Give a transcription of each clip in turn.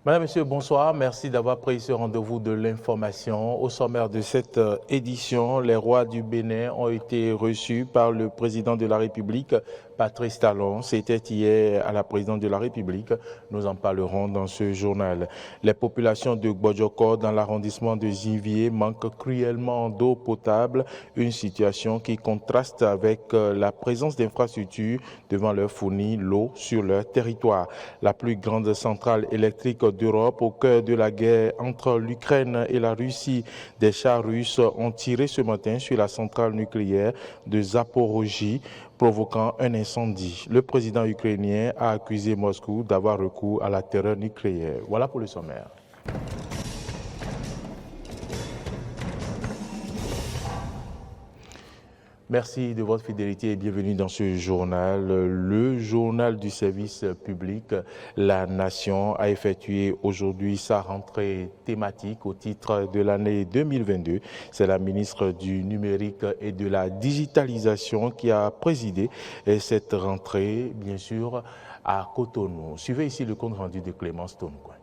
Madame, Monsieur, bonsoir. Merci d'avoir pris ce rendez-vous de l'information. Au sommaire de cette édition, les rois du Bénin ont été reçus par le président de la République, Patrice Talon. C'était hier à la présidence de la République. Nous en parlerons dans ce journal. Les populations de Gbodjokor dans l'arrondissement de Zinvier manquent cruellement d'eau potable, une situation qui contraste avec la présence d'infrastructures devant leur fournir l'eau sur leur territoire. La plus grande centrale électrique d'Europe au cœur de la guerre entre l'Ukraine et la Russie. Des chars russes ont tiré ce matin sur la centrale nucléaire de Zaporojie, provoquant un incendie. Le président ukrainien a accusé Moscou d'avoir recours à la terreur nucléaire. Voilà pour le sommaire. Merci de votre fidélité et bienvenue dans ce journal. Le journal du service public, La Nation, a effectué aujourd'hui sa rentrée thématique au titre de l'année 2022. C'est la ministre du Numérique et de la Digitalisation qui a présidé cette rentrée, bien sûr, à Cotonou. Suivez ici le compte rendu de Clémence Toncoin.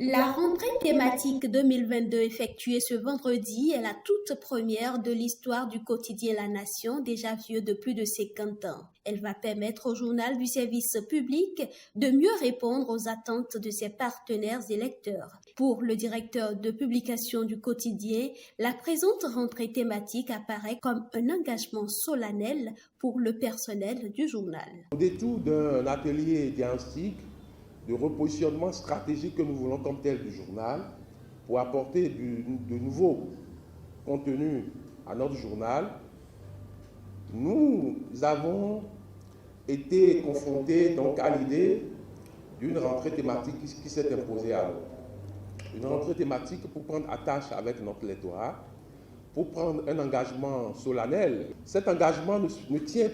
La rentrée thématique 2022 effectuée ce vendredi est la toute première de l'histoire du quotidien La Nation, déjà vieux de plus de 50 ans. Elle va permettre au journal du service public de mieux répondre aux attentes de ses partenaires et lecteurs. Pour le directeur de publication du quotidien, la présente rentrée thématique apparaît comme un engagement solennel pour le personnel du journal. Au détour d'un atelier diagnostic, de repositionnement stratégique que nous voulons comme tel du journal pour apporter de nouveaux contenus à notre journal, nous avons été confrontés donc à l'idée d'une rentrée thématique qui s'est imposée à nous. Une rentrée thématique pour prendre attache avec notre lectorat, pour prendre un engagement solennel. Cet engagement ne tient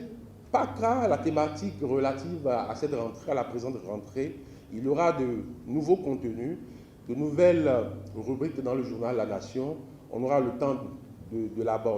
pas qu'à la thématique relative à cette rentrée, à la présente rentrée. Il y aura de nouveaux contenus, de nouvelles rubriques dans le journal La Nation. On aura le temps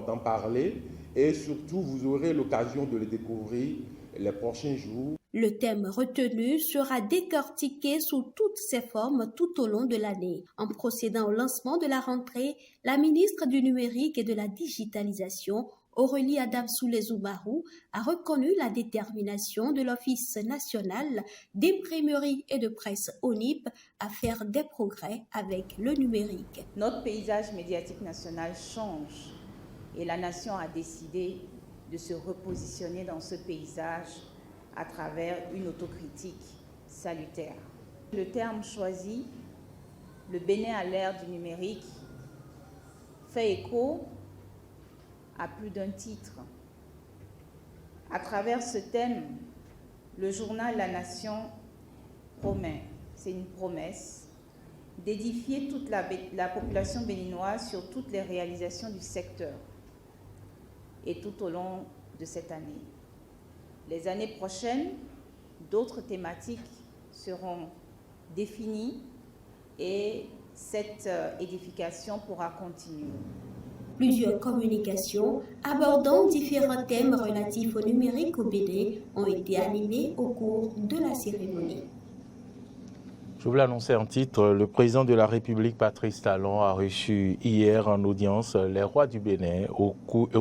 d'en parler et surtout vous aurez l'occasion de les découvrir les prochains jours. Le thème retenu sera décortiqué sous toutes ses formes tout au long de l'année. En procédant au lancement de la rentrée, la ministre du Numérique et de la Digitalisation, Aurélie Adamsoulé-Zoumarou, a reconnu la détermination de l'Office national d'imprimerie et de presse ONIP à faire des progrès avec le numérique. Notre paysage médiatique national change et la nation a décidé de se repositionner dans ce paysage à travers une autocritique salutaire. Le terme choisi, le Bénin à l'ère du numérique, fait écho à plus d'un titre. À travers ce thème, le journal La Nation promet, c'est une promesse, d'édifier toute la population béninoise sur toutes les réalisations du secteur et tout au long de cette année. Les années prochaines, d'autres thématiques seront définies et cette édification pourra continuer. Plusieurs communications abordant différents thèmes relatifs au numérique au Bénin ont été animées au cours de la cérémonie. Je vous l'annonçais en titre, le président de la République, Patrice Talon, a reçu hier en audience les rois du Bénin au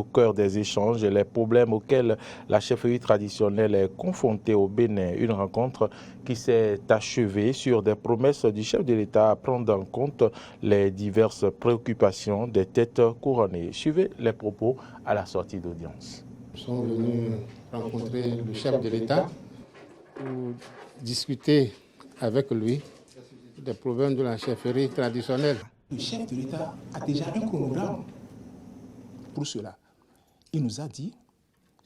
cœur des échanges et les problèmes auxquels la chefferie traditionnelle est confrontée au Bénin. Une rencontre qui s'est achevée sur des promesses du chef de l'État à prendre en compte les diverses préoccupations des têtes couronnées. Suivez les propos à la sortie d'audience. Nous sommes venus rencontrer le chef de l'État pour discuter avec lui des problèmes de la chefferie traditionnelle. Le chef de l'État a déjà un chronogramme pour cela. Il nous a dit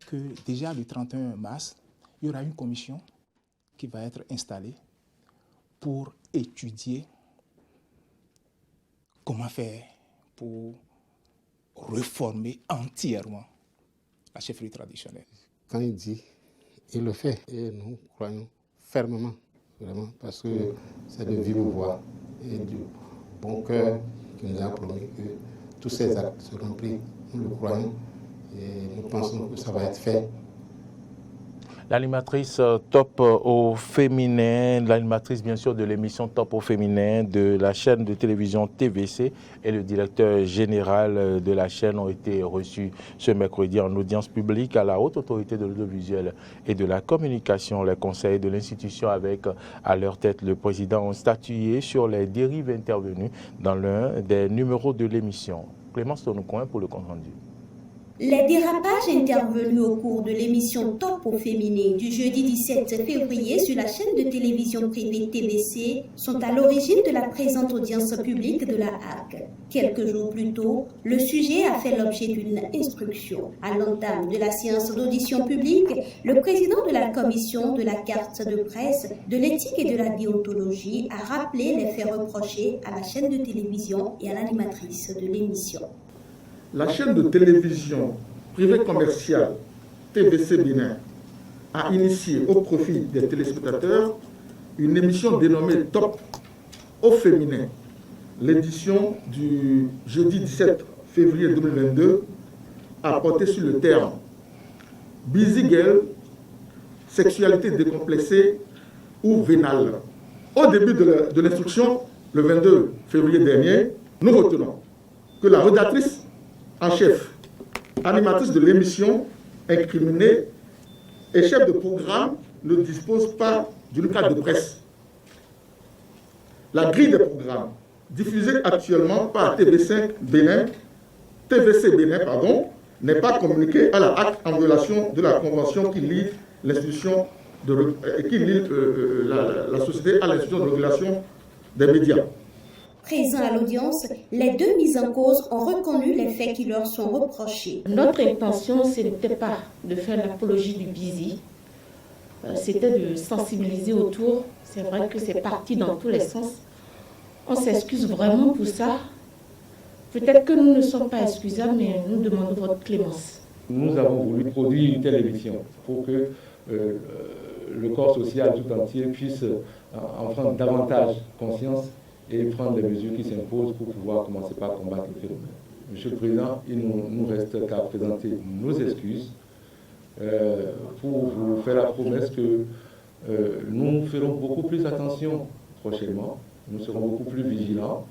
que déjà le 31 mars, il y aura une commission qui va être installée pour étudier comment faire pour réformer entièrement la chefferie traditionnelle. Quand il dit, il le fait. Et nous croyons fermement. Vraiment, parce que c'est de vive voix et du bon cœur qui nous a promis que tous ces actes seront pris. Nous le croyons et nous pensons que ça va être fait. L'animatrice Top au féminin, l'animatrice bien sûr de l'émission Top au féminin de la chaîne de télévision TVC et le directeur général de la chaîne ont été reçus ce mercredi en audience publique à la Haute Autorité de l'audiovisuel et de la communication. Les conseils de l'institution avec à leur tête le président ont statué sur les dérives intervenues dans l'un des numéros de l'émission. Clémence Tonoucoin pour le compte rendu. Les dérapages intervenus au cours de l'émission Top au féminin du jeudi 17 février sur la chaîne de télévision privée TVC sont à l'origine de la présente audience publique de la HAC. Quelques jours plus tôt, le sujet a fait l'objet d'une instruction. À l'entame de la séance d'audition publique, le président de la commission de la carte de presse, de l'éthique et de la déontologie a rappelé les faits reprochés à la chaîne de télévision et à l'animatrice de l'émission. La chaîne de télévision privée commerciale TVC Bénin a initié au profit des téléspectateurs une émission dénommée Top au féminin. L'édition du jeudi 17 février 2022 a porté sur le terme Busy Girl, sexualité décomplexée ou vénale. Au début de l'instruction, le 22 février dernier, nous retenons que la rédactrice en chef, animatrice de l'émission, incriminée et chef de programme ne dispose pas d'une carte de presse. La grille des programmes diffusée actuellement par TVC Bénin, n'est pas communiquée à la HAC en violation de la convention qui lie l'institution la société à l'institution de régulation des médias. Présents à l'audience, les deux mises en cause ont reconnu les faits qui leur sont reprochés. Notre intention, ce n'était pas de faire l'apologie du busy, c'était de sensibiliser autour. C'est vrai que c'est parti dans tous les sens. On s'excuse vraiment pour ça. Peut-être que nous ne sommes pas excusables, mais nous demandons votre clémence. Nous avons voulu produire une telle émission pour que le corps social tout entier puisse en prendre davantage conscience et prendre les mesures qui s'imposent pour pouvoir commencer par combattre le phénomène. Monsieur le Président, il ne nous reste qu'à présenter nos excuses pour vous faire la promesse que nous ferons beaucoup plus attention prochainement, nous serons beaucoup plus vigilants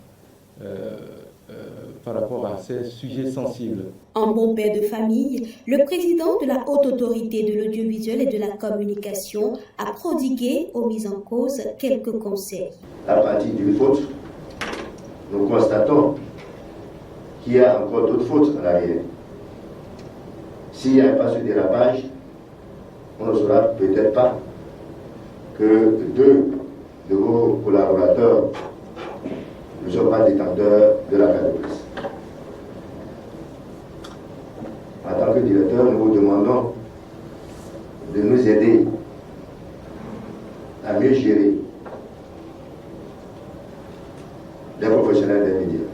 par rapport à ces sujets sensibles. En bon père de famille, le président de la Haute Autorité de l'audiovisuel et de la communication a prodigué aux mises en cause quelques conseils. À partir d'une faute, nous constatons qu'il y a encore d'autres fautes en arrière. S'il n'y a pas ce dérapage, on ne saura peut-être pas que deux de vos collaborateurs ne sont pas détenteurs de la carte de presse. En tant que directeur, nous vous demandons de nous aider à mieux gérer les professionnels des médias.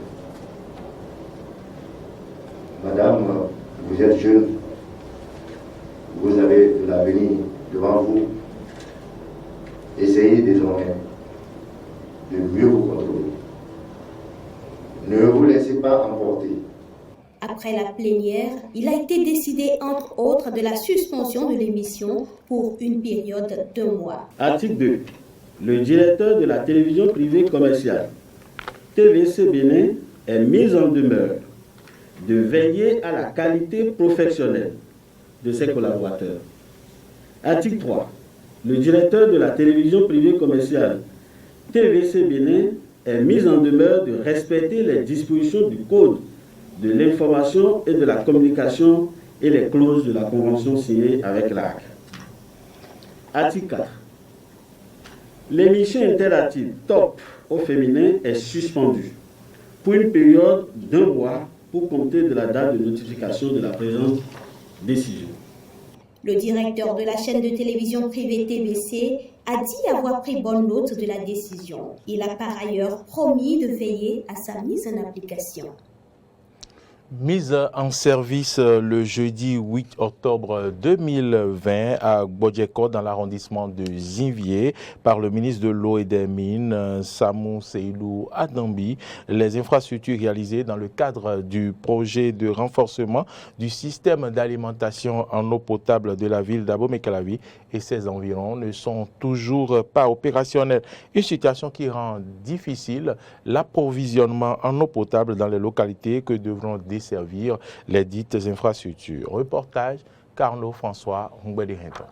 Madame, vous êtes jeune, vous avez de l'avenir devant vous. Essayez désormais de mieux vous contrôler. Ne vous laissez pas emporter. Après la plénière, il a été décidé entre autres de la suspension de l'émission pour une période d'1 mois. Article 2. Le directeur de la télévision privée commerciale TVC Bénin est mis en demeure de veiller à la qualité professionnelle de ses collaborateurs. Article 3. Le directeur de la télévision privée commerciale TVC Bénin est mis en demeure de respecter les dispositions du Code de l'information et de la communication et les clauses de la convention signée avec l'AC. Article 4. L'émission interactive Top au féminin est suspendue pour une période d'1 mois pour compter de la date de notification de la présente décision. Le directeur de la chaîne de télévision privée TVC a dit avoir pris bonne note de la décision. Il a par ailleurs promis de veiller à sa mise en application. Mise en service le jeudi 8 octobre 2020 à Gbodjeko dans l'arrondissement de Zinvié par le ministre de l'Eau et des Mines, Samou Seydou Adambi, les infrastructures réalisées dans le cadre du projet de renforcement du système d'alimentation en eau potable de la ville d'Abomey-Calavi et ses environs ne sont toujours pas opérationnelles. Une situation qui rend difficile l'approvisionnement en eau potable dans les localités que devront desservir les dites infrastructures. Reportage Carlo François Hungbedi-Hinton.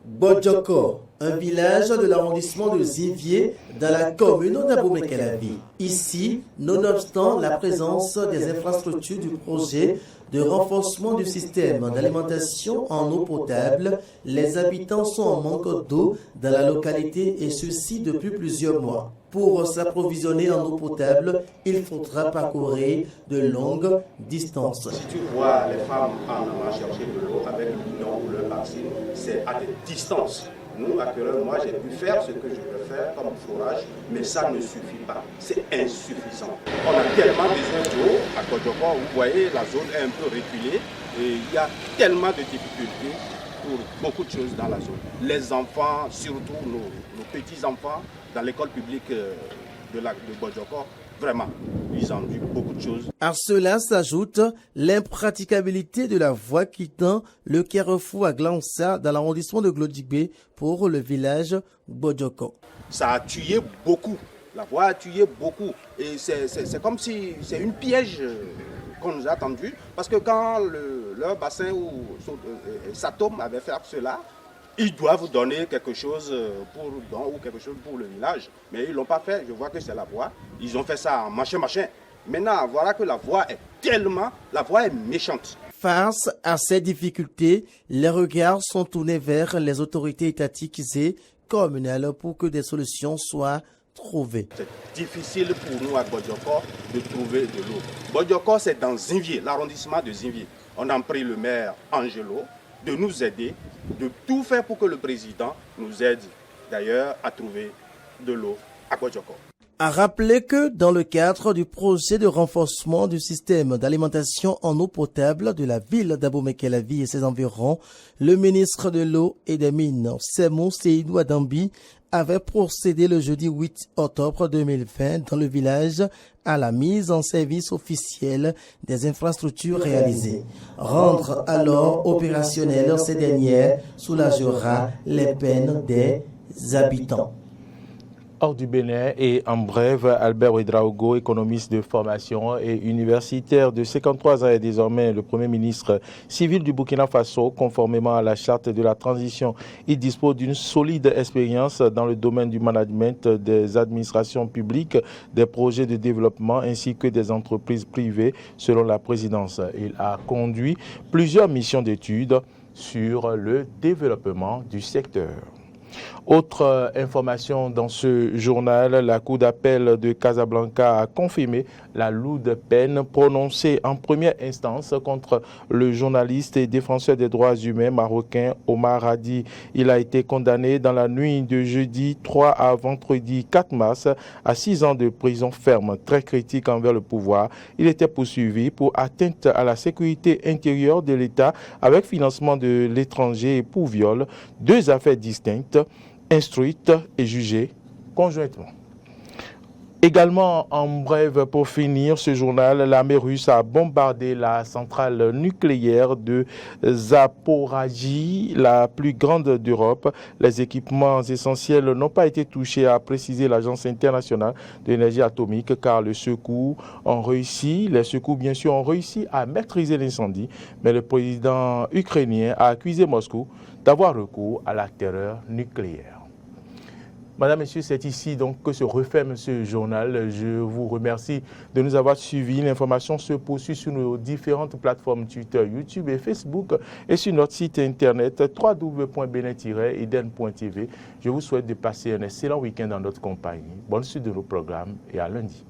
Gbodjeko, un village de l'arrondissement de Zinvié dans la commune d'Abomey-Calavi. Ici, nonobstant la présence des infrastructures du projet de renforcement du système d'alimentation en eau potable, les habitants sont en manque d'eau dans la localité et ceci depuis plusieurs mois. Pour s'approvisionner en eau potable, il faudra parcourir de longues distances. Si tu vois les femmes en allant chercher de l'eau avec le bidon ou le bassine, c'est à des distances. Nous, actuellement, moi, j'ai pu faire ce que je peux faire comme forage, mais ça ne suffit pas. C'est insuffisant. On a tellement besoin d'eau à Gbodjeko. Vous voyez, la zone est un peu reculée et il y a tellement de difficultés pour beaucoup de choses dans la zone. Les enfants, surtout nos petits-enfants, dans l'école publique de Gbodjeko, vraiment, ils ont vu beaucoup de choses. À cela s'ajoute l'impraticabilité de la voie quittant le carrefour à Glansa dans l'arrondissement de Glodjibé pour le village Gbodjeko. Ça a tué beaucoup. La voie a tué beaucoup. Et c'est comme si c'est une piège qu'on nous a tendu. Parce que quand leur bassin ou Satom avait fait cela, ils doivent donner quelque chose pour le village. Mais ils ne l'ont pas fait. Je vois que c'est la voie. Ils ont fait ça en machin. Maintenant, voilà que la voie est méchante. Face à ces difficultés, les regards sont tournés vers les autorités étatiques et communales pour que des solutions soient trouvées. C'est difficile pour nous à Gbodjeko de trouver de l'eau. Gbodjeko, c'est dans Zinvié, l'arrondissement de Zinvié. On a pris le maire Angelo de nous aider, de tout faire pour que le président nous aide d'ailleurs à trouver de l'eau à Gbodjeko. A rappeler que dans le cadre du projet de renforcement du système d'alimentation en eau potable de la ville d'Abomey-Calavi et ses environs, le ministre de l'Eau et des Mines, Samou Seydou Adambi, avait procédé le jeudi 8 octobre 2020 dans le village à la mise en service officielle des infrastructures réalisées. Rendre alors opérationnelles ces dernières soulagera les peines des habitants. Hors du Bénin et en bref, Albert Ouedraogo, économiste de formation et universitaire de 53 ans, est désormais le Premier ministre civil du Burkina Faso, conformément à la charte de la transition. Il dispose d'une solide expérience dans le domaine du management des administrations publiques, des projets de développement ainsi que des entreprises privées, selon la présidence. Il a conduit plusieurs missions d'études sur le développement du secteur. Autre information dans ce journal, la Cour d'appel de Casablanca a confirmé la lourde peine prononcée en première instance contre le journaliste et défenseur des droits humains marocain Omar Hadi. Il a été condamné dans la nuit de jeudi 3 à vendredi 4 mars à 6 ans de prison ferme, très critique envers le pouvoir. Il était poursuivi pour atteinte à la sécurité intérieure de l'État avec financement de l'étranger et pour viol, deux affaires distinctes, instruite et jugée conjointement. Également, en bref, pour finir ce journal, l'armée russe a bombardé la centrale nucléaire de Zaporijie, la plus grande d'Europe. Les équipements essentiels n'ont pas été touchés, a précisé l'Agence internationale de l'énergie atomique, car les secours ont réussi à maîtriser l'incendie. Mais le président ukrainien a accusé Moscou d'avoir recours à la terreur nucléaire. Madame, Messieurs, c'est ici donc que se referme ce journal. Je vous remercie de nous avoir suivis. L'information se poursuit sur nos différentes plateformes Twitter, YouTube et Facebook et sur notre site internet www.benin-eden.tv. Je vous souhaite de passer un excellent week-end dans notre compagnie. Bonne suite de nos programmes et à lundi.